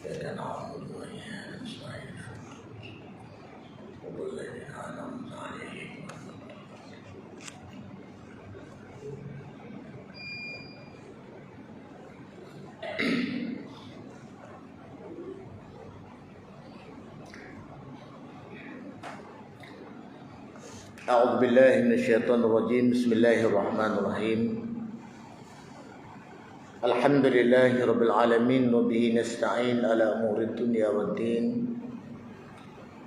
إياك نعبد وإياك نستعين صراط الذين أنعمت عليهم أعوذ بالله من الشيطان الرجيم. بسم الله الرحمن الرحيم. الحمد لله رب العالمين وبه نستعين على أمور الدنيا والدين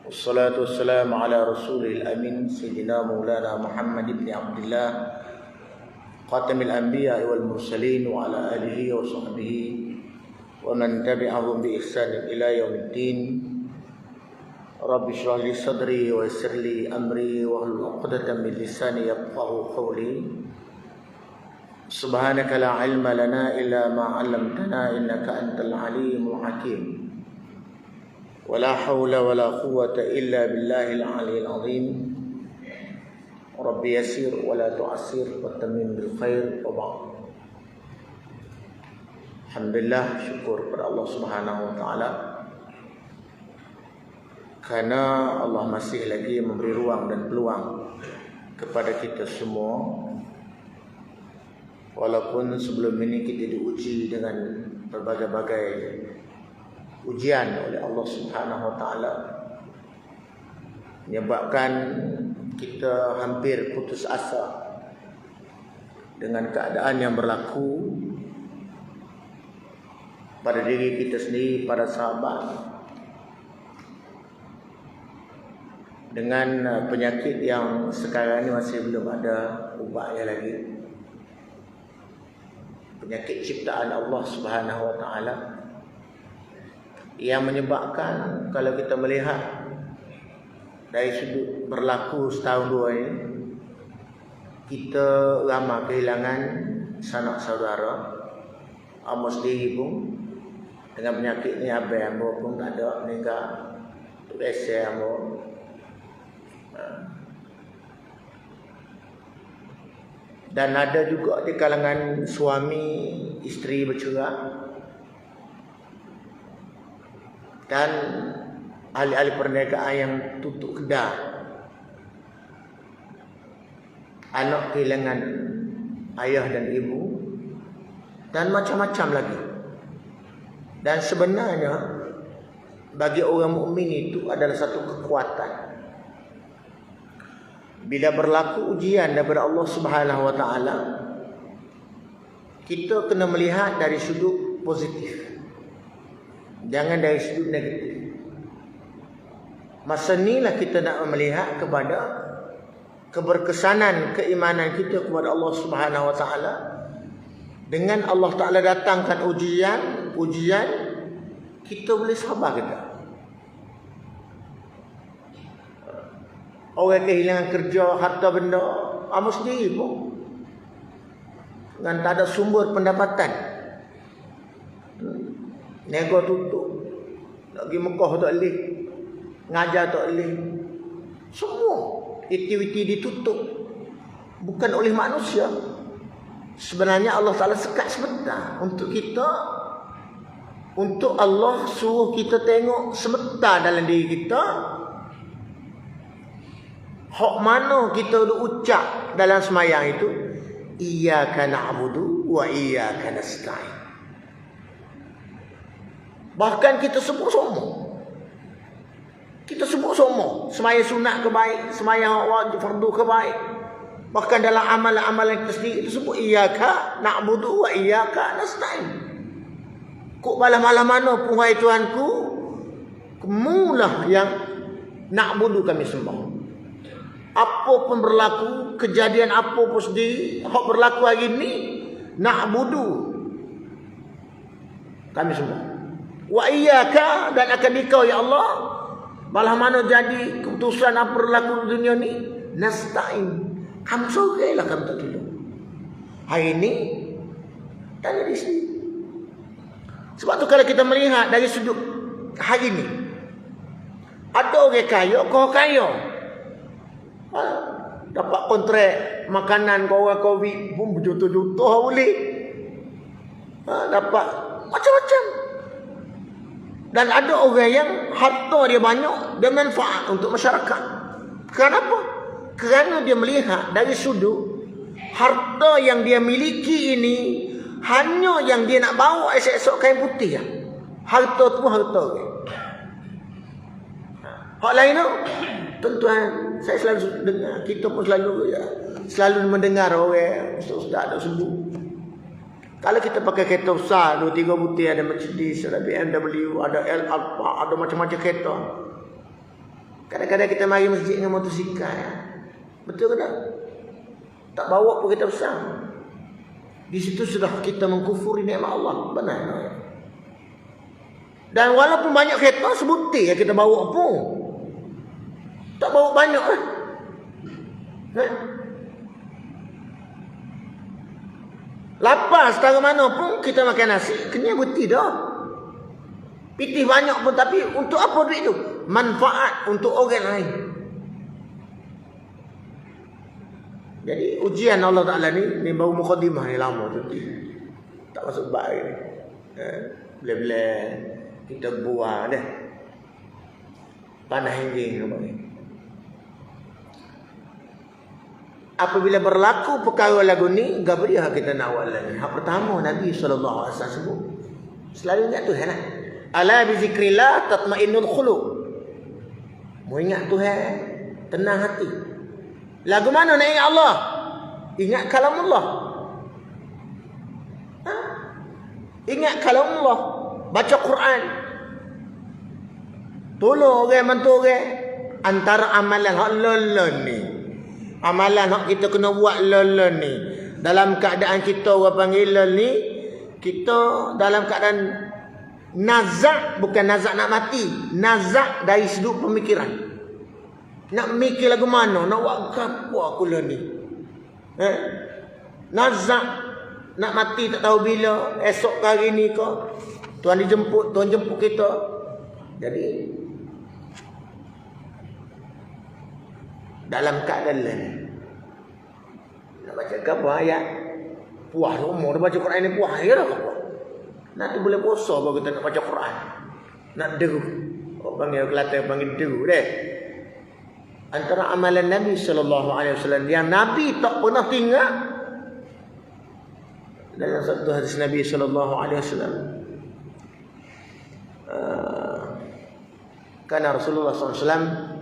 والصلاة والسلام على رسوله الأمين سيدنا مولانا محمد بن عبد الله خاتم الأنبياء والمرسلين وعلى آله وصحبه ومن تبعهم بإحسان إلى يوم الدين. Rabbi shrah li sadri wa yassir li amri wahlul 'uqdatam min lisani yafqahu qawli. Subhanaka la ilma lana illa ma 'allamtana innaka antal alimul hakim. Wa la haula wa la quwwata illa billahil 'aliyyil 'azim. Rabbi yassir wa la tu'assir wa tammim bil khair wa ba'd. Alhamdulillah, syukur kepada Allah Subhanahu wa taala karena Allah masih lagi memberi ruang dan peluang kepada kita semua. Walaupun sebelum ini kita diuji dengan berbagai-bagai ujian oleh Allah Subhanahu wa taala, menyebabkan kita hampir putus asa dengan keadaan yang berlaku pada diri kita sendiri, para sahabat, dengan penyakit yang sekarang ini masih belum ada ubatnya lagi. Penyakit ciptaan Allah Subhanahu wa taala yang menyebabkan kalau kita melihat dari sudut berlaku setahun dua ini, kita ramai kehilangan sanak saudara. Amos sendiri pun dengan penyakit ni, abang ambo pun tak ada, meninggal. Tu biasa ambo. Dan ada juga di kalangan suami isteri bercerai, dan ahli-ahli perniagaan yang tutup kedai, anak kehilangan ayah dan ibu, dan macam-macam lagi. Dan sebenarnya bagi orang mukmin itu adalah satu kekuatan. Bila berlaku ujian daripada Allah Subhanahu wa taala, kita kena melihat dari sudut positif, jangan dari sudut negatif. Masa inilah kita nak melihat kepada keberkesanan keimanan kita kepada Allah Subhanahu wa taala. Dengan Allah Taala datangkan ujian, kita boleh sabar ke tak? Orang kehilangan kerja, harta benda, amat sendiri pun dengan tak ada sumber pendapatan, nego tutup, nak pergi Mekah tak boleh, ngajar tak boleh, semua aktiviti ditutup. Bukan oleh manusia. Sebenarnya Allah Ta'ala sekat sebentar untuk kita, untuk Allah suruh kita tengok sebentar dalam diri kita, hak mana kita ucap dalam semayang itu, iyyaka na'budu wa iyyaka nasta'in. Bahkan kita sebut semua. Kita sebut semua. Semayang sunat ke baik, semayang wajib fardu ke baik. Bahkan dalam amalan-amalan kita sendiri itu sebut iyyaka na'budu wa iyyaka nasta'in. Kok malam-malam mana pun, wahai Tuhanku, Kamulah yang na'budu kami sembah. Apa pun berlaku, kejadian apa pun sendiri, hak berlaku hari ini, na'budu kami semua. Wa iyyaka, dan akan dikau ya Allah, malah mana jadi keputusan apa berlaku di dunia ni, nasta'in, kamu sorailah kami tak tolong. Hari ini dan dari sini. Sebab tu kalau kita melihat dari sudut hari ini, ada orang kaya, kau kaya, dapat kontrak makanan kau orang Covid pun berjuta-juta boleh, dapat macam-macam. Dan ada orang yang harta dia banyak, dia manfaat untuk masyarakat. Kenapa? Kerana dia melihat dari sudut harta yang dia miliki ini hanya yang dia nak bawa esok-esok kain putih lah. Harta tu harta orang. Hak lain tu, tuan-tuan, saya selalu dengar, kita pun selalu mendengar orang ustaz ada sembuh. Kalau kita pakai kereta besar, 2-3 butir, ada Mercedes, ada BMW, ada L Alfa, ada macam-macam kereta. Kadang-kadang kita mari masjid dengan motosikal. Ya. Betul ke tak? Tak bawa pun kereta besar. Di situ sudah kita mengkufuri nikmat Allah. Benar. Dan walaupun banyak kereta, sebutir yang kita bawa pun. Tak bawa banyak lah. Lapar setara mana pun kita makan nasi, kenyang betul dah. Pitih banyak pun, tapi untuk apa duit tu? Manfaat untuk orang lain. Jadi ujian Allah Ta'ala ni baru mukaddimah ni lama tu. Tak masuk bab ni. Bila-bila kita buang dah. Panas hingga nampak ni. Apabila berlaku perkara lagu ni, apa dia kita nak awal lagi? Hak pertama Nabi SAW sebut. Selalu ingat Tuhan lah. Ala bi zikrillah tatmainnul qulub. Mu ingat Tuhan, tenang hati. Lagu mana nak ingat Allah? Ingat kalam Allah. Ingat kalam Allah. Baca Quran. Tolong orang bantu orang. Antara amalan hak lolon ni. Amalan hak kita kena buat lolon ni. Dalam keadaan kita orang panggil lol ni, kita dalam keadaan nazak, bukan nazak nak mati, nazak dari sudut pemikiran. Nak mikir lagu mana, nak buat apa aku lol ni. Nazak, nak mati tak tahu bila, esok hari ni ke, Tuhan dijemput, Tuhan jemput kita. Jadi dalam keadaan lain. Nak baca apa ayat? Puas umur baca Quran ni puas ya lah apa? Nak tu boleh puasa baru kita nak baca Quran. Nak deru. Orang panggil Kelantan panggil deru deh. Antara amalan Nabi SAW yang Nabi tak pernah tinggal dalam satu hadis Nabi SAW. Karena Rasulullah SAW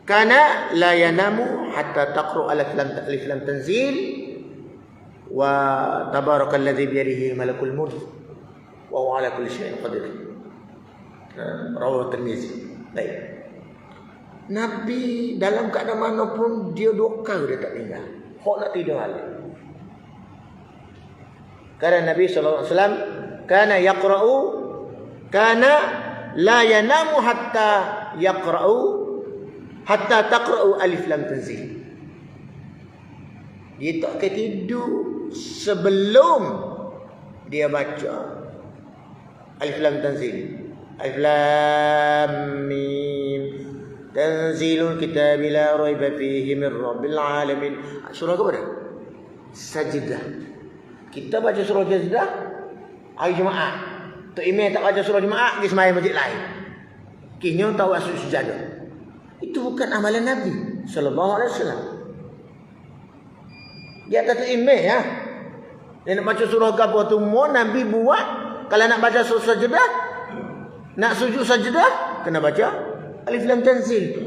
kana la yanamu hatta taqra alif lam tanzil wa tabarakalladzi bi yadihi malakul mulk wa huwa ala kulli syai'in qadir. Rawahu Tirmizi. Baik. Nabi dalam keadaan mana pun dia dokar dia tak tinggal. Hok nak tidur balik. Karena Nabi sallallahu alaihi wasallam kana la yanamu hatta yaqra'u hatta taqra'u alif lam tanzil. Dia tak akan tidur sebelum dia baca alif lam tanzil. Alif lam mim tanzilul kitabi la raiba fihi min rabbil alamin. Surah apa dah? Sajdah. Kita baca surah Sajdah hari Jumaat. Tok Imam tak baca surah Jumaat, pergi sembahyang masjid lain. Kini tahu asal sujadah. Itu bukan amalan Nabi sallallahu alaihi wasallam. Dia kata imeh ya. Dia nak baca surah apa tu semua Nabi buat. Kalau nak baca surah Sajdah, nak sujud sajdah, kena baca alif lam tanzil.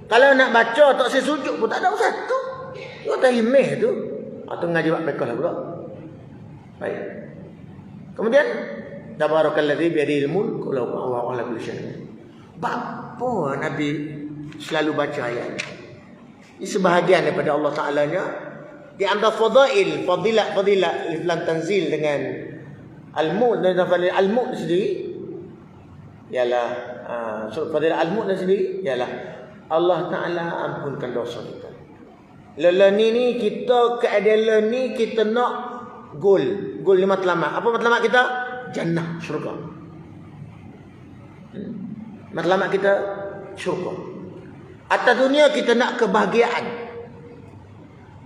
Kalau nak baca tak saya sujud pun tak ada satu. Tu kata imeh tu. Atau ngaji buat bekal pula. Baik. Kemudian tabarakalladzi bi yadihil mulk wa huwa ala kulli syai'in. Bapa Nabi selalu baca ayat ini sebahagian daripada Allah Ta'ala-nya. Di antara fadilat alif lam tanzil dengan al-mulk dan al-mulk sendiri ialah fadilat al-mulk sendiri ialah Allah Ta'ala ampunkan dosa kita. Lelah ni kita keadaan ni kita nak goal ni matlamat. Apa matlamat kita? Jannah, syurga. Matlamat kita syurga. Atas dunia kita nak kebahagiaan.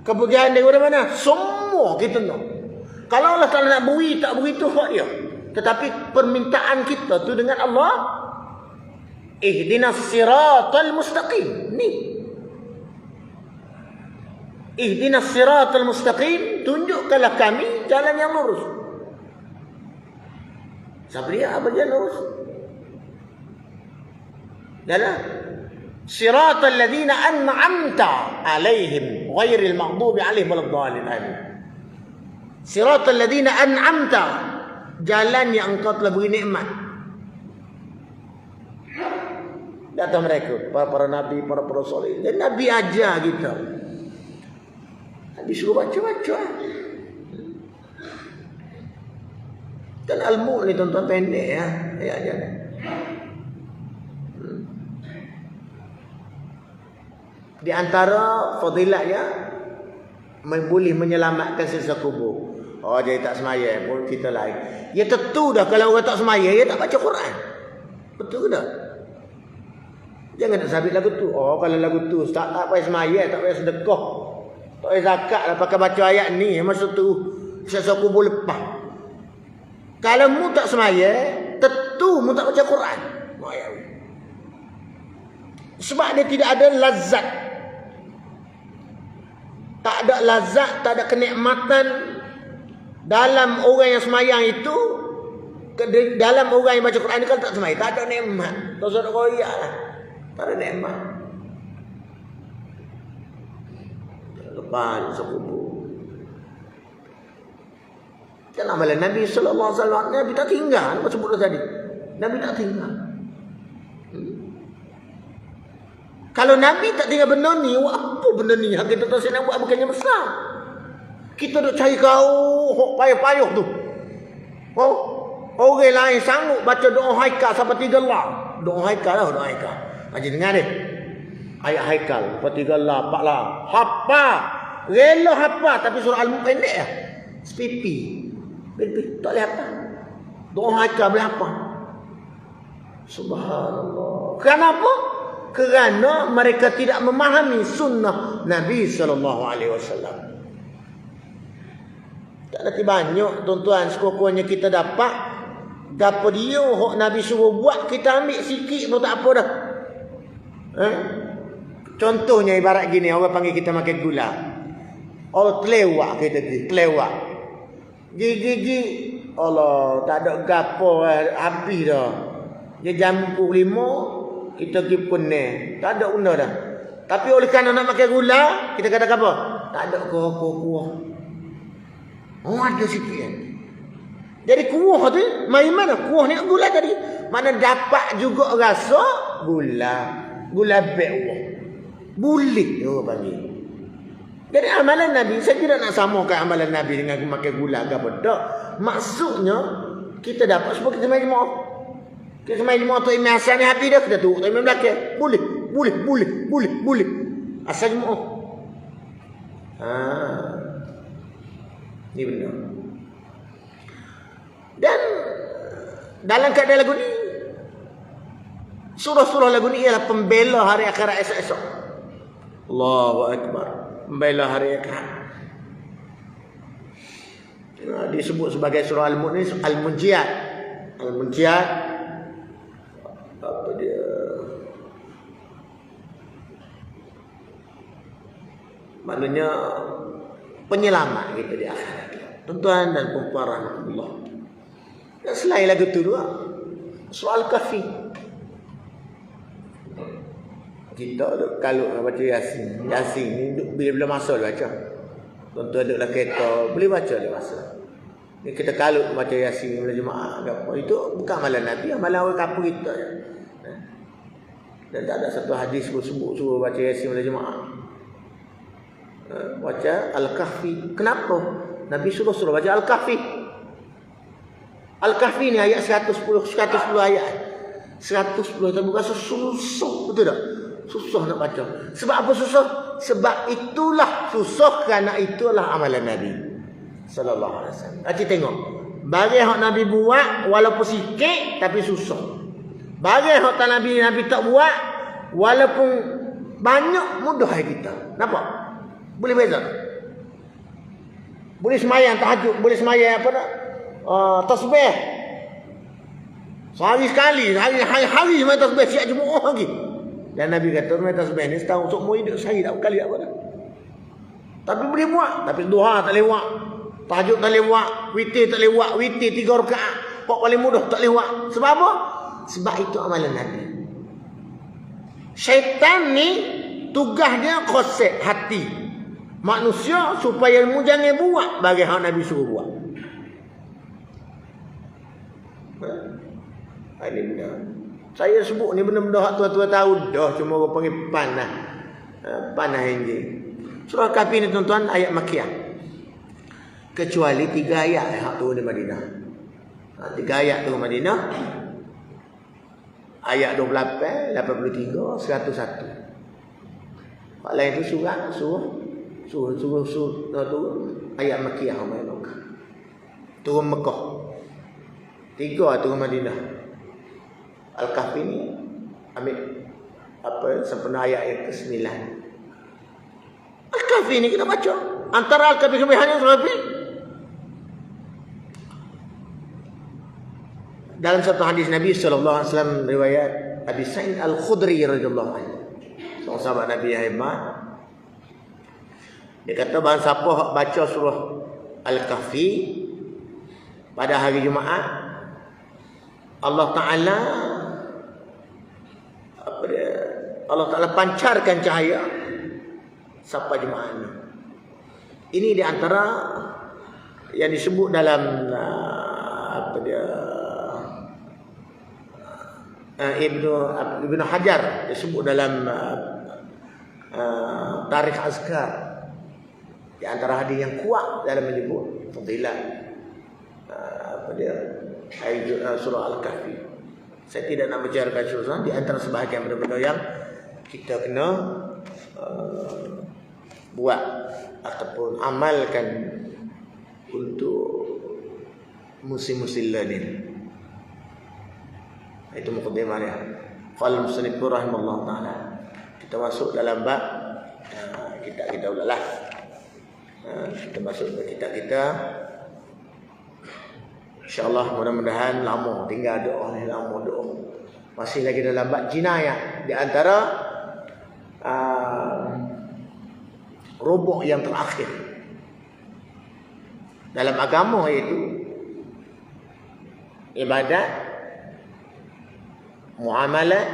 Kebahagiaan dari mana? Semua kita nak. Kalau Allah Ta'ala nak beri, tak beri tu hak dia. Tetapi permintaan kita tu dengan Allah, ihdinas siratal mustaqim. Ni. Ihdinas siratal mustaqim, tunjukkanlah kami jalan yang lurus. Siapa dia? Apa jalan lurus? Jalan siratal ladzina an'amta alaihim ghairil maghdubi alaihim waladdallin. Siratal ladzina an'amta, jalan yang engkau telah beri nikmat. Datang mereka, para nabi, para rasul. Dan Nabi ajar kita. Nabi suruh baca-baca. Dan Al-Mulk ni tuan-tuan pendek ya. Ayat-ayat. Di antara fadilatnya boleh menyelamatkan siksa kubur. Oh, jadi tak semaya pun kita lain. Ya tentu dah kalau orang tak semaya, dia tak baca Quran. Betul ke tak? Jangan nak sabit lagu tu. Oh, kalau lagu tu tak payah semaya, tak payah sedekah, tak payah zakat lah, pakai baca ayat ni. Masa tu siksa kubur lepas. Kalau mu tak semaya, tentu mu tak baca Quran. Sebab dia tidak ada lazat. Tak ada lazat, tak ada kenikmatan dalam orang yang semayang itu. Dalam orang yang baca Quran ni kalau tak semayang, tak ada nikmat. Tak usah nak koyak lah. Tak ada nikmat. Lepas sekubur. Kan amalan Nabi sallallahu alaihi wasallam, Nabi tak tinggal. Apa sebut tadi? Nabi tak tinggal. Kalau Nabi tak tinggal benda ni, apa benda ni? Hak kita tak nak buat bukannya besar. Kita duk cari kau payah-payah tu. Oh, orang lain sanggup baca doa haikal sampai 3 lah. Doa haikal lah, doa haikal. Haji dengar ni. Ayat haikal sampai 3 lah, 4 lah. Hafal. Rela hafal tapi surah Al-Mulk pendek lah. Sepipi. Tak boleh hafal. Doa haikal boleh hafal. Subhanallah. Kenapa? Kerana mereka tidak memahami sunnah Nabi SAW. Tak ada banyak tuan-tuan, sekurang-kurangnya kita dapat dapat dia hok Nabi suruh buat, kita ambil sikit pun tak apa dah. Contohnya ibarat gini, orang panggil kita makan gula. Oh, telewak kita pergi, telewak. Gigi Allah, tak ada gapo habis dah. Dia jam 5 kita pergi pening. Tak ada guna dah. Tapi oleh kerana nak makan gula, kita kata apa? Tak ada kuah-kuah. Oh, ada sikit kan. Jadi kuah tu, main mana? Kuah ni gula tadi. Mana dapat juga rasa gula. Gula bek. Bulik dia orang panggil. Jadi amalan Nabi, saya tidak nak samakan amalan Nabi dengan makan gula ke apa. Tak. Maksudnya, kita dapat supaya kita main jemaah. Kita main jemaah tu Imam Hasan ni habis dah, kita turun Imam belakang. Boleh. Asal jemaah. Ni benar. Dan dalam keadaan lagu ni, surah-surah lagu ni ialah pembela hari akhirat esok-esok. Allahu Akbar. Pembela hari akhirat. Disebut sebagai surah Al-Mulk ni Al-Munjiat. Al-Munjiat. Apa dia? Maknanya penyelamat kita di akhirat. Tuan-tuan dan puan-puan rahmatullah. Dan selain lagu tu dua, soal Kahfi. Kita kalau baca Yasin ni bila masa dia baca. Tuan-tuan duduklah kereta, boleh baca dia masa. Ni kita kalau baca Yasin bila jemaah apa, itu bukan amalan Nabi, amalan orang kapur kita. Dan tak ada satu hadis sebut suruh baca Yasin bila jemaah. Baca Al-Kahfi. Kenapa? Nabi suruh baca Al-Kahfi. Al-Kahfi ni ayat 110 ayat. 110 tak bukan susah, betul tak? Susah nak baca. Sebab apa susah? Sebab itulah susah, kerana itulah amalan Nabi sallallahu alaihi wasallam. Hati tengok. Bagi hak Nabi buat walaupun sikit tapi susah. Bagi hak tak Nabi tak buat walaupun banyak, mudah kita. Nampak? Boleh beza. Boleh semayang tahajud, boleh semayang apa tak? Tasbih. Sehari sekali, hari main tasbih siap Jumaat lagi. Dan Nabi kata main tasbih ni setahun untuk hidup sehari tak kali apa dah. Tapi boleh buat, tapi duha tak lewat. Tahajud tak lewat, witir tak lewat, witir 3 rakaat. Pak paling mudah tak lewat. Sebab apa? Sebab itu amalan Nabi. Syaitan ni tugas dia kosek hati manusia supaya mu jangan buat bagi hak Nabi suruh buat. Ini benda. Saya sebut ni benda-benda hak tua-tua tahu dah, cuma orang panggil panah. Panah ini. Surah Kahfi ni tuan-tuan ayat Makkiyah. Kecuali 3 ayat hak turun di Madinah. 3 ayat turun Madinah. Ayat 28, 83, 101. Hak lain tu surah ayat Makkiyah turun Mekah. 3 turun Madinah. Al-Kahfi ni ambil sempena ayat yang ke-9. Al-Kahfi ni kita baca. Antara Al-Kahfi kelebihannya Al-Kahfi. Dalam satu hadis Nabi sallallahu alaihi wasallam riwayat Abi Sa'id Al-Khudri radhiyallahu anhu. Seorang sahabat Nabi yang hebat. Dia kata bahawa siapa hak baca surah Al-Kahfi pada hari Jumaat, Allah Ta'ala pancarkan cahaya sampai Jumaat ni. Ini di antara yang disebut dalam Ibnu Hajar disebut dalam Tarikh Azkar, di antara hadis yang kuat dalam menyebut fadilah surah Al-Kahfi. Saya tidak nak bicarakan surah, di antara sebahagian benda-benda yang kita kena buat ataupun amalkan untuk musim-musim lain. Itu muqaddimah dia. Qala musannif rahimahullah taala. Kita masuk dalam bab kita ulalah. Kita masuk ke kita. InsyaAllah mudah-mudahan lama tinggal doa ni, lama doa. Masih lagi dalam bab jinayah, di antara rubuk yang terakhir dalam agama, iaitu ibadat, muamalah,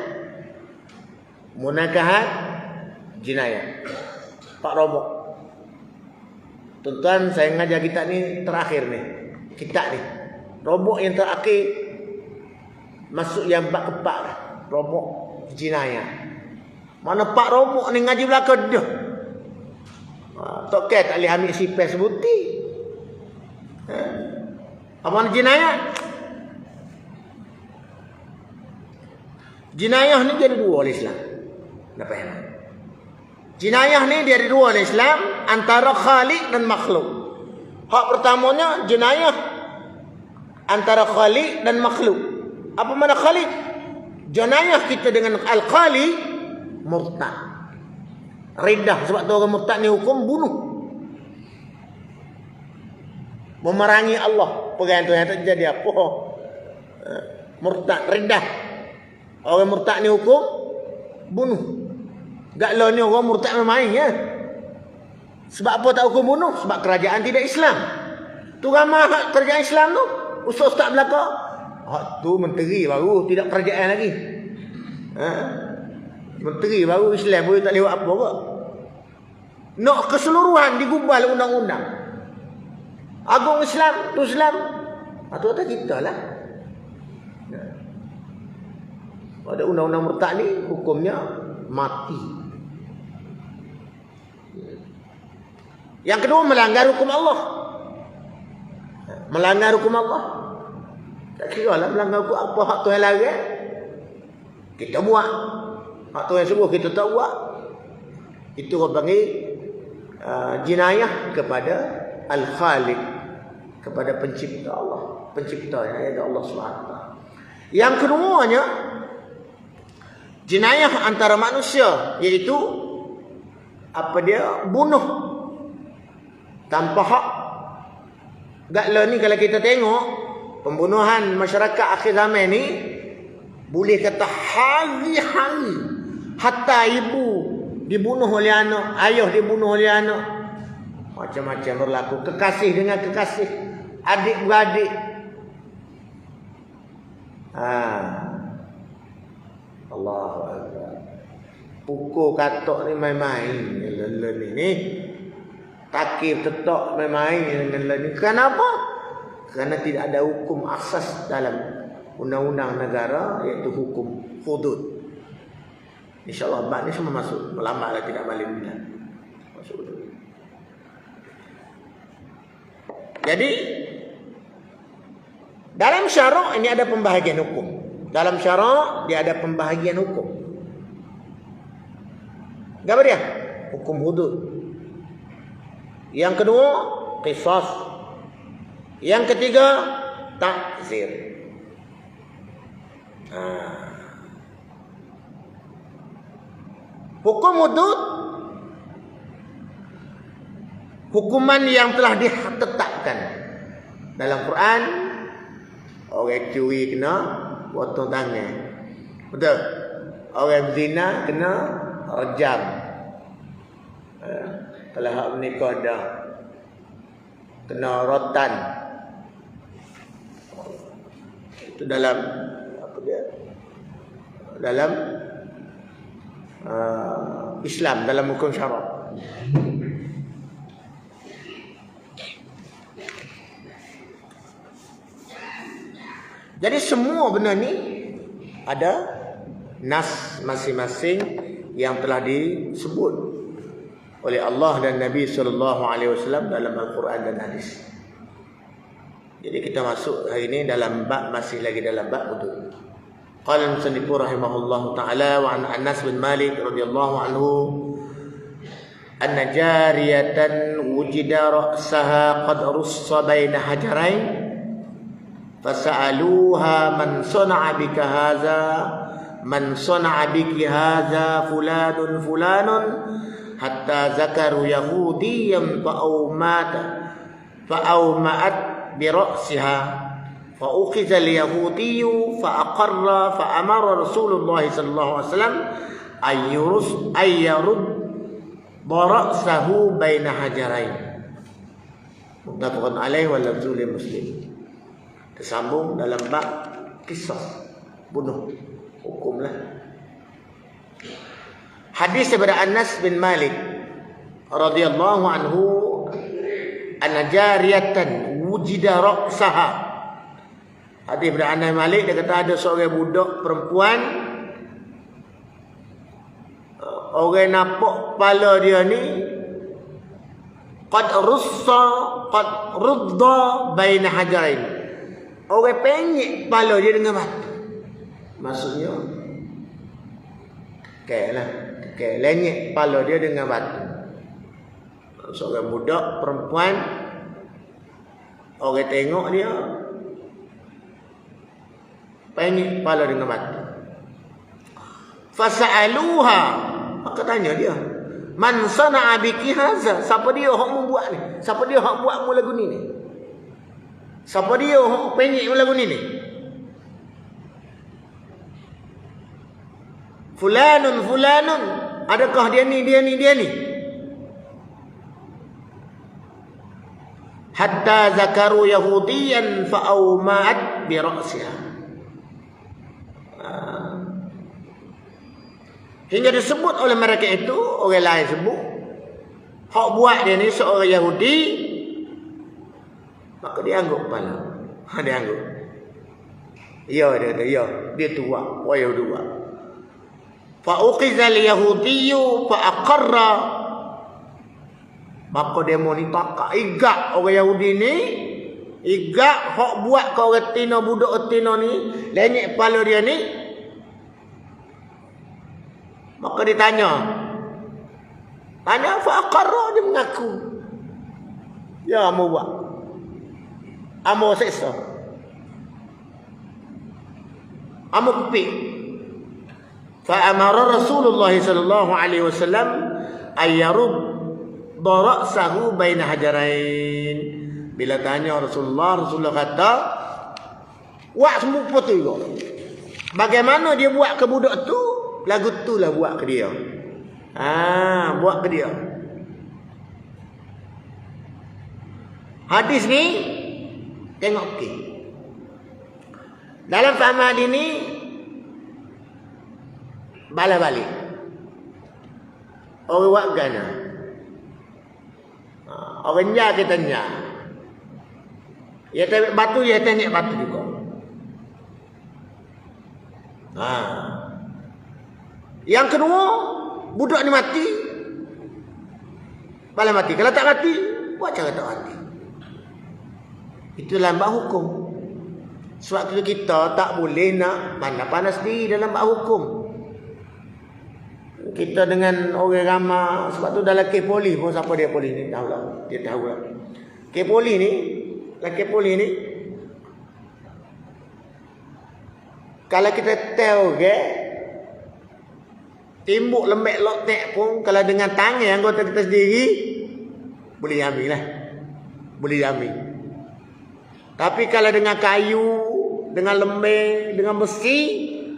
munakahat, jinayah. 4 rubuk. Tuan-tuan, saya ngajar kitab ni terakhir ni. Kitab ni rubuk yang terakhir masuk yang bab keempat lah. Rubuk jinayah. Mana 4 rubuk ni ngaji belakang dah. Tok tak boleh ambil sipes sebuti. Apa ni jinayah? Jinayah ni dia ada 2 oleh Islam. Nak faham? Jinayah ni dia ada 2 oleh Islam, antara khaliq dan makhluk. Hak pertamanya jinayah antara khaliq dan makhluk. Apa makna khaliq? Jinayah kita dengan al-khaliq murtad. Riddah, sebab tu orang murtad ni hukum bunuh. Memerangi Allah. Pegang tu yang terjadi apa? Murtad, riddah. Orang murtad ni hukum bunuh. Gak lo ni orang murtad main ya. Sebab apa tak hukum bunuh? Sebab kerajaan tidak Islam. Tu ramah kerajaan Islam tu. Ustaz-ustaz belakang. Hak tu menteri baru, tidak kerajaan lagi. Menteri baru Islam boleh tak lewat apa ke? Nak keseluruhan digubal undang-undang. Agung Islam, tu Islam. Itu kata kita lah. Ada undang-undang murtad ni hukumnya mati. Yang kedua, melanggar hukum Allah. Melanggar hukum Allah. Tak kira lah melanggar hukum apa hak tu yang larang. Kita buat. Hak tu yang suruh kita tak buat. Itu orang panggil jinayah kepada Al-Khaliq, kepada pencipta Allah. Pencipta yang ada Allah SWT. Yang keduanya, jinayah antara manusia, iaitu apa dia? Bunuh tanpa hak. Gaklah ni kalau kita tengok pembunuhan masyarakat akhir zaman ni Boleh kata hari-hari. Hatta ibu dibunuh oleh anak, ayah dibunuh oleh anak. Macam-macam berlaku. Kekasih dengan kekasih, adik-beradik. Allahu Akbar. Pukul katok ni main-main. Lelen ni. Takir tetok main-main dengan ni. Kenapa? Kerana tidak ada hukum asas dalam undang-undang negara, iaitu hukum hudud. InsyaAllah bab ni semua masuk. Melambatlah tidak balik bila. Masuk dulu. Jadi dalam syarak ini ada pembahagian hukum. Dalam syarak dia ada pembahagian hukum. Apa dia? Hukum hudud. Yang kedua, qisas. Yang ketiga, ta'zir. Hukum hudud, hukuman yang telah ditetapkan dalam Quran. Orang curi kena potong tangan, betul? Orang zina kena rejam. Kalau hak menikah dah kena rotan. Itu dalam apa dia? Dalam Islam, dalam hukum syarak. Jadi semua benda ni ada nas masing-masing yang telah disebut oleh Allah dan Nabi SAW dalam Al-Quran dan Hadis. Jadi kita masuk hari ini dalam bab, masih lagi dalam bab hudud. Qala al-musannif rahimahullahu ta'ala wa an Anas bin Malik radhiyallahu anhu anna jariyatan wujida ra'saha qad russa baina hajarain fasa'aluha man sana'a bika hadza man sana'a biki hadza fulanun fulanun hatta zakaru yahudiyan fa'awma'at bi ra'siha فأخذ اليهودي فأقر فأمر رسول الله صلى الله عليه وسلم أن يرد رأسه بين حجرين متفق عليه واللفظ لمسلم. Tersambung dalam bab kisah bunuh, hukumlah. Hadis daripada Anas bin Malik radhiyallahu anhu anna jariyatan wujida ra'saha. Hadis daripada Anas bin Malik, dia kata ada seorang budak perempuan, orang nampak kepala dia ni qad rudda baina hajarain. Orang penyek kepala dia dengan batu. Maksudnya lenyek kepala dia dengan batu. Seorang budak perempuan, orang tengok dia penyek kepala dengan batu. Fasa'aluha, maka tanya dia, man sana'a biki haza, siapa dia hok membuat ni? Siapa dia hok buat mu lagu ni? Siapa dia hok penyek mu lagu ni? Fulanun fulanun, adakah dia ni? Hatta zakaru yahudiyan fa'awma'at bi ra'siha. Hingga disebut oleh mereka itu, orang lain sebut, hak buat dia ni seorang Yahudi, maka dia anggap kepala. Dia anggap. Ya, dia kata, ya, dia tua, orang Yahudi tua. Fa'uqizal Yahudiyyu fa'aqarra. Maka dia mau ni takak, igak orang Yahudi ni, igak hak buat ke orang Tino, budak Tino ni, lenyek kepala dia ni. Maka ditanya, fa'aqarra, dia mengaku, ya amu buat, amu seksa, amu kepik. Fa'amara Rasulullah sallallahu alaihi wasallam ayyarud ra'sahu baina hajarain. Bila tanya Rasulullah kata, wak semua potong juga. Bagaimana dia buat ke budak tu, lagu tu lah buat ke dia. Buat ke dia. Hadis ni tengok okey. Dalam faham hadis ni balik. Orang buat gana. Orang nya kita nya. Ya tapi batu dia tengok batu juga. Yang kedua, budak ni mati. Bala mati. Kalau tak mati, buat cara tak mati. Itu dalam bab hukum. Sebab tu kita tak boleh nak panas-panas diri dalam bab hukum. Kita dengan orang ramai. Sebab tu dalam kes polis pun, siapa dia polis ni? Tahu lah. Dia tahu lah. Kes polis ni, kalau kita tahu ke, timbuk lembek lotek pun, kalau dengan tangan anggota kita sendiri, boleh ambil lah. Boleh ambil. Tapi kalau dengan kayu, dengan lembek, dengan besi,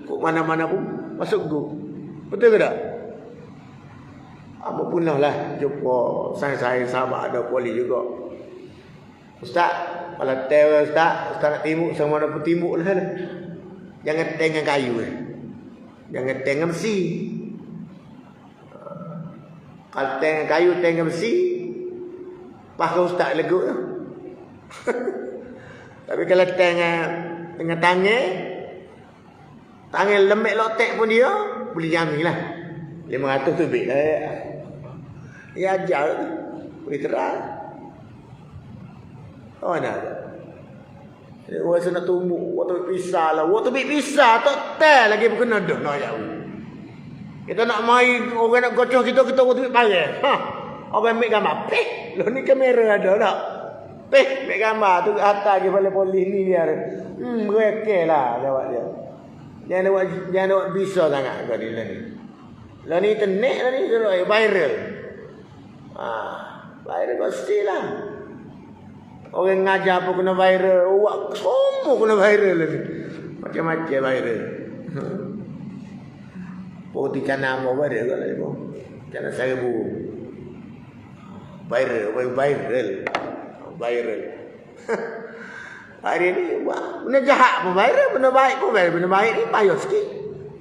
kok mana-mana pun masuk gua. Betul ke tak? Apa punah lah jumpa saya sahabat ada polis juga. Ustaz, kalau tahu Ustaz nak timbuk sama mana pun timbuk lah. Jangan dengan kayu lah. Jangan dengan besi. Kalau dengan kayu, dengan besi, pakai Ustaz leguk lah. Tapi kalau dengan tangan lembek lotek pun dia, boleh jamin lah. 500 tu bit lah. Ya ajar tu. Boleh terang. Oh mana ada. Orang rasa nak tumbuk. Waktu pisah lah. Waktu pisah tak tel lagi berkena dah. Nak jauh. Kita nak main. Orang nak gocoh kita waktu parah. Orang ambil gambar. Loh ni kamera ada tak? Ambil gambar tu atas ke kepala polis ni dia. Rekeh lah jawab dia. Jangan buat bisa sangat kau ni lah ni. Lah ni internet lah ni. Viral. Viral pastilah. Orang ngajar pun kena viral. Awak semua kena viral lah ni. Macam-macam viral. Putih canam apa dia kat lagi pun. Canam seribu. Viral. Hari ni benda jahat pun viral. Benda baik pun viral. Benda baik ni payah sikit.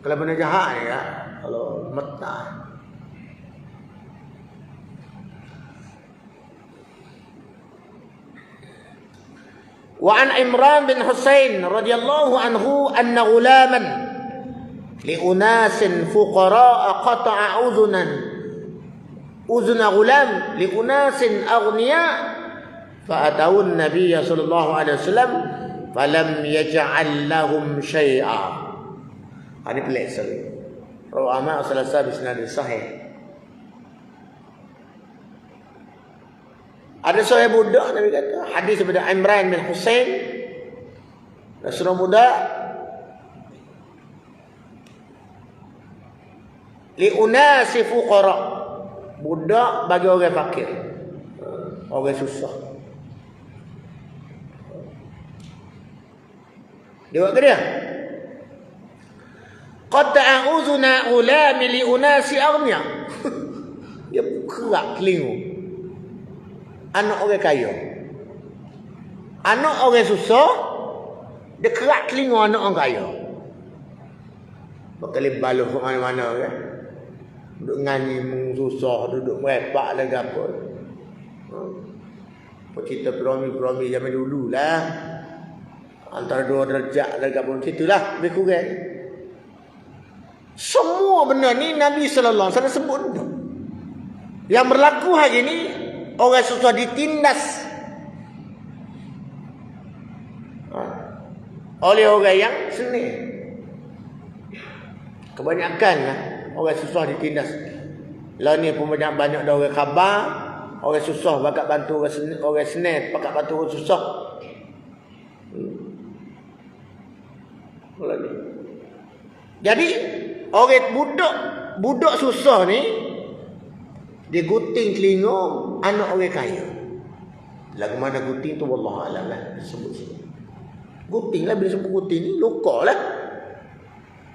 Kalau benda jahat ni ya. Kalau metah. وعن عمران بن حسين رضي الله عنه أن غلاما لأناس فقراء قطع أذن غلام لأناس أغنياء فأتوا النبي صلى الله عليه وسلم فلم يجعل لهم شيئا. Ini pelik sekali. Rawi Ahmad As-Salasa bisnad sahih. Ada seorang budak Nabi kata, hadis daripada Imran bin Husain, seorang budak li unasi fuqara, budak bagi orang fakir, orang susah. Dia buat ke dia? Qad ta'uzuna ulami li unasi aghniya. Dia kerak telinga anak orang kaya. Anak orang susah, dia kerak telinga anak orang kaya. Bakal baluh ke mana-mana kan. Duduk nganyi susah, duduk merepak lagi apa. Kita promi zaman dulu lah. Antara 2 derajat lagi apa. Itulah lebih kurang. Semua benda ni Nabi sallallahu alaihi wasallam sebut. Yang berlaku hari ni, orang susah ditindas oleh orang yang seni. Kebanyakan lah orang susah ditindas. Lah ni pun banyak dah orang khabar, orang susah bakat bantu orang seni, bakat bantu orang susah. Jadi orang budak susah ni dia guting telinga anak orang kaya. Lagu mana guting tu wallahu alam lah sebut. Guting lah, bila sebut guting ni luka lah.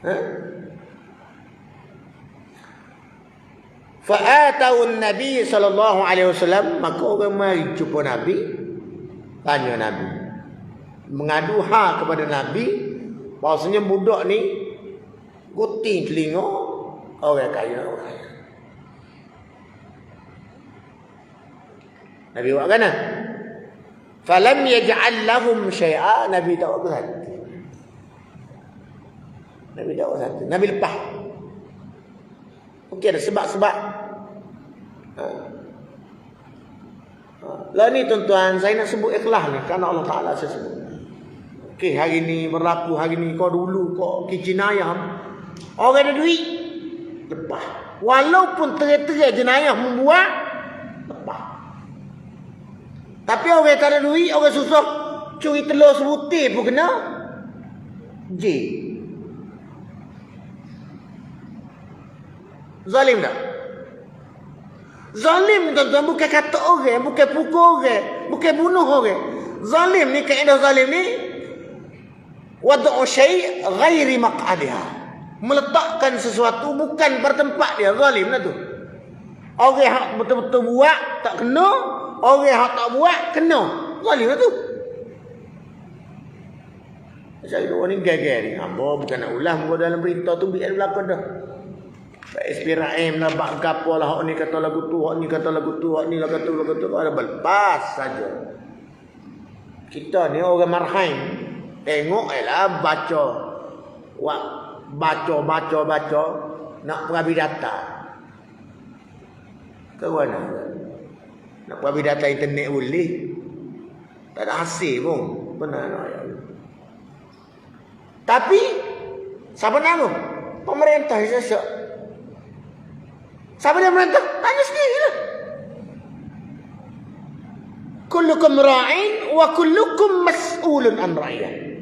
Ha? Fa'atau Nabi sallallahu alaihi wasallam, maka orang mari jumpa Nabi, tanya Nabi, mengadu hal kepada Nabi, bahasanya budak ni guting telinga orang kaya. Nabi buat kan? Falam yaj'al lahum syai'a, Nabi tak buat satu. Nabi tak buat satu. Nabi lepas. Okey, ada sebab-sebab. Lah ni tuan-tuan, saya nak sebut ikhlas ni kerana Allah Taala saya sebut. Okey, hari ni berlaku, hari ni kau dulu kau kicin ayam. Orang ada duit, lepas. Walaupun terai-terai jenayah membuat, lepas. Tapi orang tak ada duit, orang susah curi telur sebutir pun kena J. Zalim tak? Zalim tuan-tuan bukan kata orang, bukan pukul orang, bukan bunuh orang. Zalim ni, kaedah zalim ni wad'u syai' ghairi maq'adiha, meletakkan sesuatu bukan bertempat dia. Zalim lah tu. Orang hak betul-betul buat tak kena, orang hak tak buat kena. Zalim lah tu. Saya dua ni gagal ni. Hamba bukan nak ulang dalam berita tu biar berlaku dah. SPRM lah, bak gapo lah, hak ni kata lagu tu, hak ni kata lagu tu, hak ni lagu tu, ada berlepas saja. Kita ni orang marhain, tengok lah baca, baca, nak perabi data. Ke mana? Nak perabi data internet boleh, tak ada hasil pun, benar. Tapi siapa nama? Pemerintah sesak. Siapa dia merintah? Tanya sendiri lah. Kullukum ra'in wa kullukum mas'ulun an ra'iyah.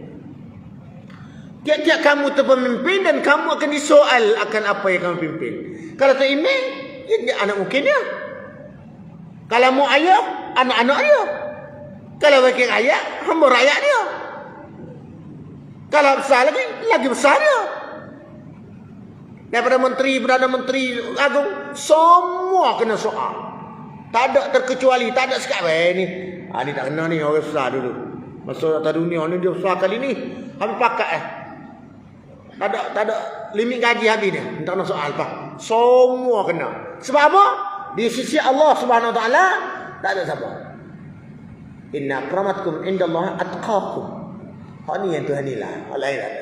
Tiap-tiap kamu tu pemimpin dan kamu akan disoal akan apa yang kamu pimpin. Kalau tak imam, dia anak mungkin dia. Kalau mau ayah, anak-anak dia. Kalau wakil rakyat, hamba rakyat dia. Kalau besar lagi besar dia. Daripada menteri, Perdana Menteri Agung, semua kena soal. Tak ada terkecuali, tak ada sekat. Ni ni tak kena ni, orang besar dulu. Masuk atas dunia ni dia besar kali ni. Habis pakat Tak ada limit gaji habis dia. Tak kena soal apa. Semua kena. Sebab apa? Di sisi Allah Subhanahu Wa Taala tak ada siapa. Inna akramakum indallahi atqakum. Hak ni yang Tuhan nilai. Allah nilai.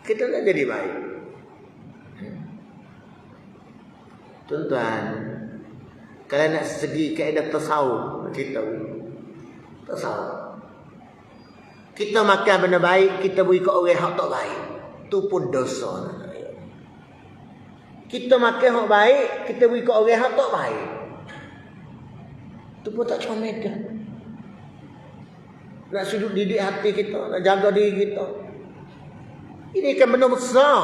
Kita nak jadi baik. Tuan-tuan, kalau nak segi kaedah tasawuf, kita tasawuf. Kita makan benda baik, kita beri ke orang hak tak baik. Tu pun dosa. Kita makan hak baik, kita beri ke orang hak tak baik. Tu pun tak comel dah. Nak sudut didik hati kita, nak jaga diri kita. Ini kan benda besar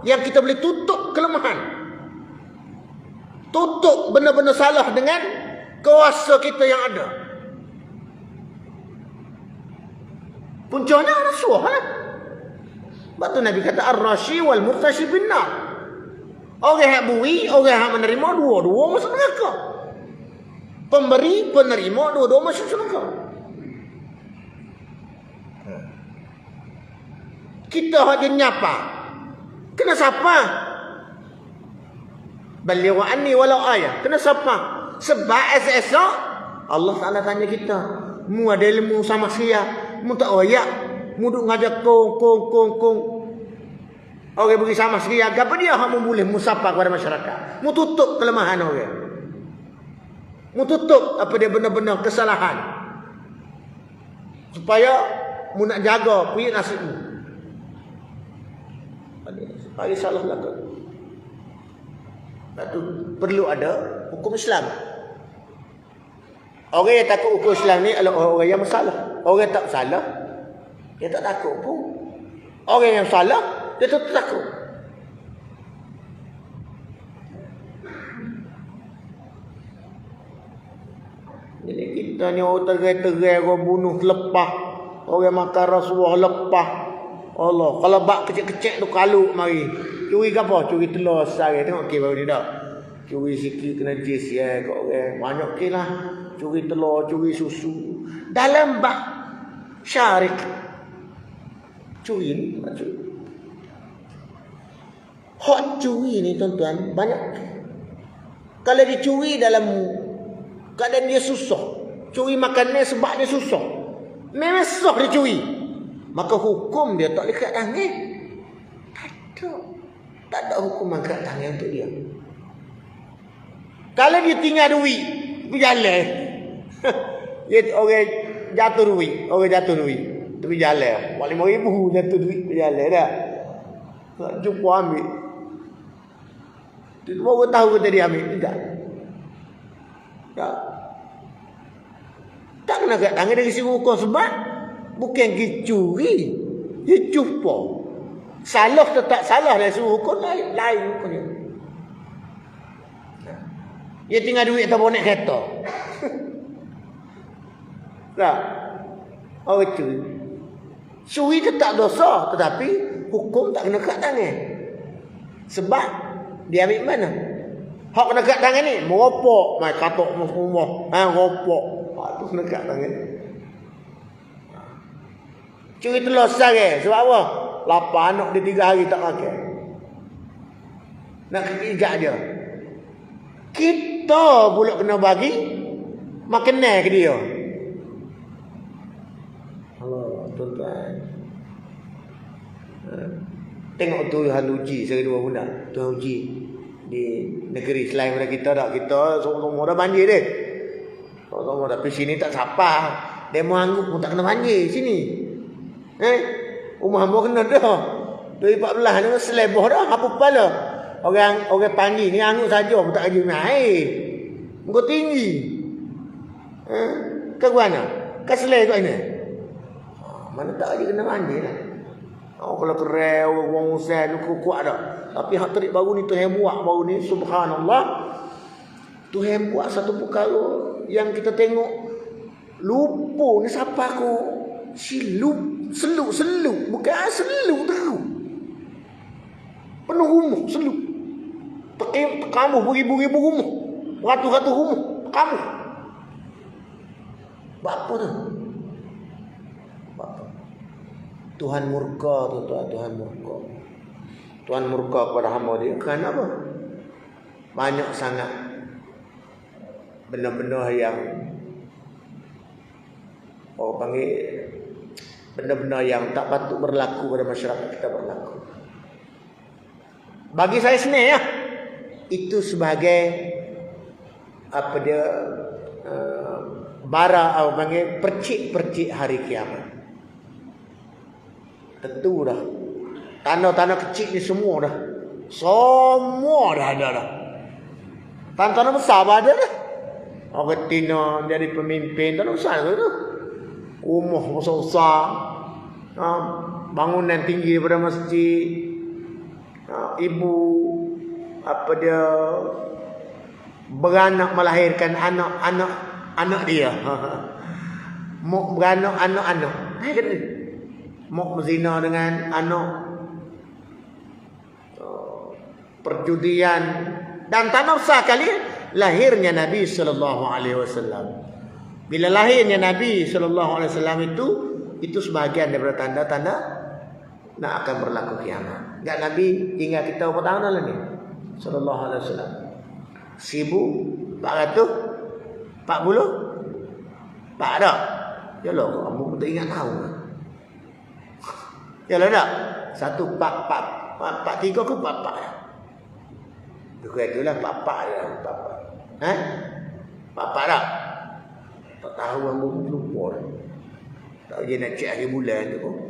yang kita boleh tutup kelemahan. Tutup benda-benda salah dengan kuasa kita yang ada. Puncanya rasuah lah. Sebab tu Nabi kata ar-rashi wal murtashi binnar. Orang yang bui, orang yang menerima, dua-dua masuk neraka. Pemberi, penerima, dua-dua masuk neraka. Kita hanya nyapa. Kena siapa? Balighu anni walau ayah. Kena siapa? Sebab esok Allah Taala tanya kita, mu ada ilmu sama saya, mu tak royak, mu duk ngajak kong. Orang beri sama saya, apa dia hak mu boleh musapa kepada masyarakat. Mu tutup kelemahan orang. Mu tutup apa dia benar-benar kesalahan. Supaya mu nak jaga punya nasibmu. Hari salah lakukan. Lepas tu perlu ada hukum Islam. Orang yang takut hukum Islam ni adalah orang yang bersalah. Orang yang tak bersalah, dia tak takut pun. Orang yang salah, dia tetap takut. Jadi kita ni orang terai-terai, orang bunuh, lepas. Orang makan Rasulullah lepas. Allah, kalau bak kecil-kecil tu kalu mari. Curi ke apa? Curi telur sehari. Tengok ke baru ni tak? Curi sikit kena jis ya kat orang. Banyak ke lah. Curi telur, curi susu. Dalam bak syarik. Curi ni, curi. Hak curi ni tuan-tuan banyak. Kalau dicuri dalam keadaan dia susah. Curi makannya sebab dia susah. Memang susah dia curi. Maka hukum dia tak boleh kat tangan. Tak ada hukum angkat tangan untuk dia. Kalau dia tinggal duit, berjalan. Dia orang jatuh duit, tapi jalan. 5,000 jatuh duit, berjalan dah. Tak jumpa ambil. Dia baru tahu kata dia ambil. Tidak. Tak kena kat tangan dari si hukum sebab bukan dicuri, dia jumpa. Salah tetap salah dari suruh hukum lain hukumnya. Dia tinggal duit atau naik kereta. Tak. Orang curi. Curi tetap dosa, tetapi hukum tak kena kat tangan. Sebab dia ambil mana? Hak kena kat tangan ni, meropok, mai katok rumah, ropok. Hak tu kena kat tangan. Curi telur sehari. Sebab apa? Lapar anak dia 3 hari tak makan. Nak kejak dia. Kita pula kena bagi makanan ke dia. Allah, tuan-tuan. Tengok Tuhan uji sekali 2 bulan. Tuhan uji di negeri selain daripada kita tak. Kita semua dah banjir dia. Semua tapi sini tak siapa. Demo angguk pun tak kena banjir sini. Rumah hamba kena dah. 2014 ni seleboh dah apa kepala. Orang panggil ni angguk saja pun tak kerja air. Muka tinggi. Ke mana? Ke selai kat ni. Mana tak kerja kena mandi lah. Kalau kerel orang usai tu kuat dah. Tapi hak terik baru ni Tuhan buat baru ni subhanallah. Tuhan buat satu perkara yang kita tengok lupa ni siapa aku seluk bukan seluk teruk penuh rumah seluk kamu beribu-ribu rumah ratus-ratus rumah kamu apa tu Tuhan murka tuan-tuan. Tuhan murka kepada hamba dia kerana apa? Banyak sangat benda-benda yang orang panggil benda-benda yang tak patut berlaku pada masyarakat kita berlaku. Bagi saya sendiri ya, itu sebagai apa dia bara atau panggil percik-percik hari kiamat. Tentu dah. Tanah-tanah kecil ni semua dah ada dah. Tanah-tanah besar ada dah. Orang Tina jadi pemimpin tanah besar tu. Rumah besar-besar. Bangunan tinggi daripada masjid. Ibu apa dia beranak melahirkan anak dia. Mau beranak anak-anak. Mau berzina dengan anak. Perjudian dan tanah besar kali lahirnya Nabi sallallahu alaihi wasallam. Bila lahirnya Nabi sallallahu alaihi wasallam itu sebahagian daripada tanda-tanda nak akan berlaku kiamat. Enggak Nabi tinggal kita berapa tahun dah ni? Sallallahu alaihi wasallam. 1440? Tak ada. Yalah kamu tak ingat tahu. Yalah tak? 143 ke 44? Kau itulah bapak dia, bapak. Bapak tak? Tak tahu ambo lupa. Tak je nak cek hari bulan tu pun.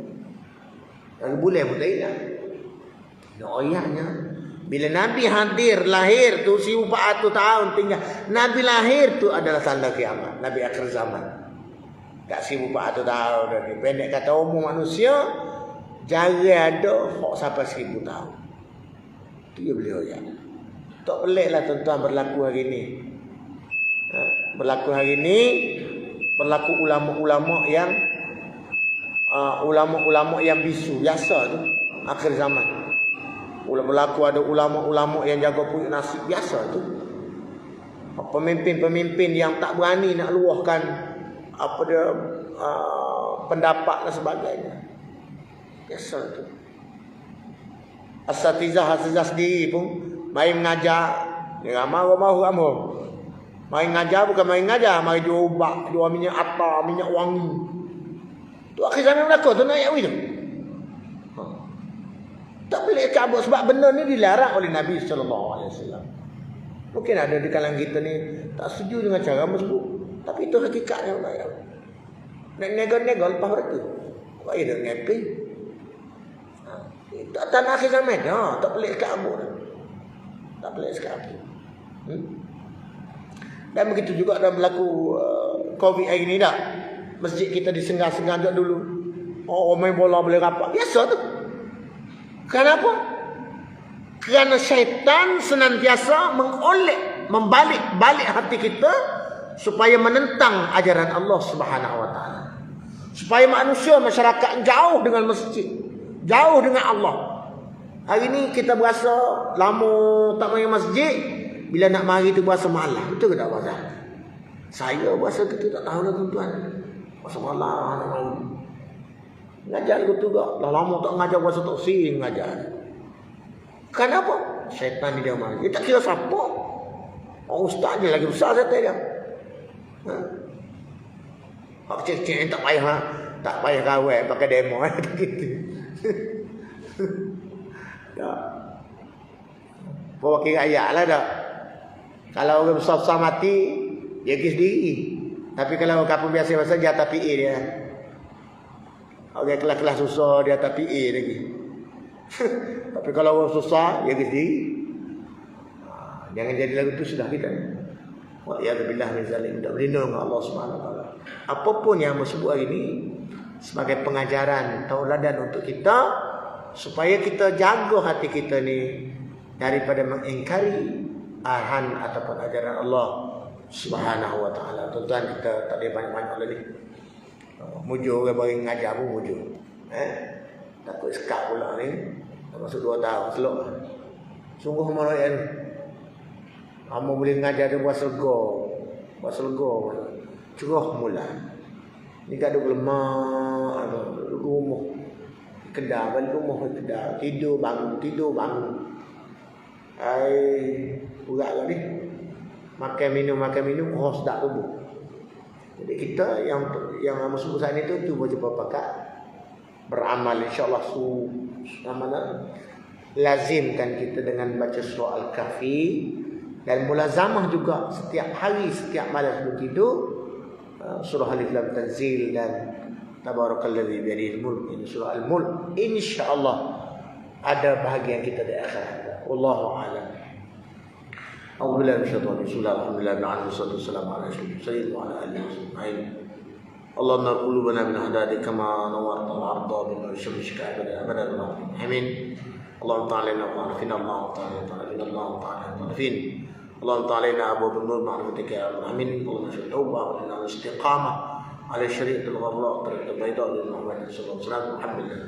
Hari bulan pun tak ingat. Nak ayatnya bila Nabi hadir lahir tu 1400 tahun tinggal. Nabi lahir tu adalah tanda kiamat, Nabi akhir zaman. Tak 1400 tahun dah ni. Pendek kata umur manusia jarang ada hak sampai 1000 tahun. Tu dia beliau ya. Tak peliklah tuan-tuan berlaku hari ni. Berlaku hari ni, berlaku ulama-ulama yang ulama-ulama yang bisu biasa tu akhir zaman. Berlaku ada ulama-ulama yang jaga punya nasib biasa tu. Pemimpin-pemimpin yang tak berani nak luahkan apa dia pendapat dan sebagainya. Biasa tu. Asatizah sendiri pun main mengajar, dia mahu. Main ngajar bukan main ngajar, mari jual ubat, jual minyak atar, minyak wangi. Tu akhir zaman berlaku tu nak ayat tu. Tak boleh cabut sebab benda ni dilarang oleh Nabi sallallahu alaihi wasallam. Mungkin ada di kalangan kita ni tak setuju dengan cara tersebut, tapi itu hakikatnya ayat. Nak nego-nego lepas waktu. Apa dia ngepi? Tak tanah akhir zaman dah, tak boleh cabut. Tak boleh cabut. Dan begitu juga dalam berlaku Covid hari ni dah. Masjid kita disengah-sengah dulu. Main bola boleh rapat. Biasa tu. Kenapa? Kerana syaitan senantiasa membalik hati kita supaya menentang ajaran Allah Subhanahu wa taala. Supaya manusia, masyarakat jauh dengan masjid, jauh dengan Allah. Hari ni kita berasa lama tak main masjid. Bila nak mari tu berasa malas. Betul ke tak berasa? Saya berasa gitu tak tahu lah tuan-tuan. Berasa malas nak mari. Ngajar gitu juga. Dah lama tak ngajar, berasa tak sering ngajar. Kenapa? Syaitan ni dia mari. Dia tak kira siapa. Ustaz dia lagi besar saya dia. Cik-cik tak payah kawal pakai demo. Gitu. Pewakil rakyat lah dah. Kalau orang besar-besar mati, dia pergi sendiri. Tapi kalau kapal biasa-biasa, dia atas PA dia. Orang kelas-kelas susah, dia atas PA lagi. Tapi kalau orang susah, dia pergi sendiri. Jangan jadi lagu tu sudah kita. Wa'iyadzubillah min zalim. Tak berlindung dengan Allah SWT. Apapun yang bersebut hari ini, sebagai pengajaran, tauladan untuk kita, supaya kita jaga hati kita ni daripada mengingkari arahan ataupun ajaran Allah Subhanahu wa taala. Tuan-tuan, kita tak ada banyak-banyak lagi. Mujur orang bagi ngajar pun mujur. Takut sekap pula ni. Masuk 2 tahun selok. Sungguh merayan. Kamu boleh ngajar dia buat selgo. Curah mula. Ni kat duk lemah, rumah. Kedai balik rumah kedai. Tidur bangun. Urat lah ni. Makan minum, oh sedap tubuh. Jadi kita yang masuk saat ni tu baca pakat beramal, insya-Allah lazimkan kita dengan baca surah Al-Kahfi dan mulazamah juga setiap hari, setiap malam sebelum tidur surah Alif Lam Tanzil dan Tabarakalladzi biyadihil mulk, ini surah Al-Mulk. Insya-Allah ada bahagian kita di akhirat. Wallahu a'lam. أعوذ بالله من الشيطان الرجيم. بسم الله الحمد لله والصلاة والسلام على رسول الله وعلى آله وصحبه. اللهم نور قلوبنا بالهداية كما نورت الأرض بنور شمسك أبدا آمين. اللهم تعالى وعافنا اللهم تعالى اللهم تعالى أبواب النور معرفتك يا رب العالمين. اللهم اشف التوبة ولنا الاستقامة على الشريعة الغراء طريقة البيضاء للمحمد صلى الله عليه وسلم. الحمد لله.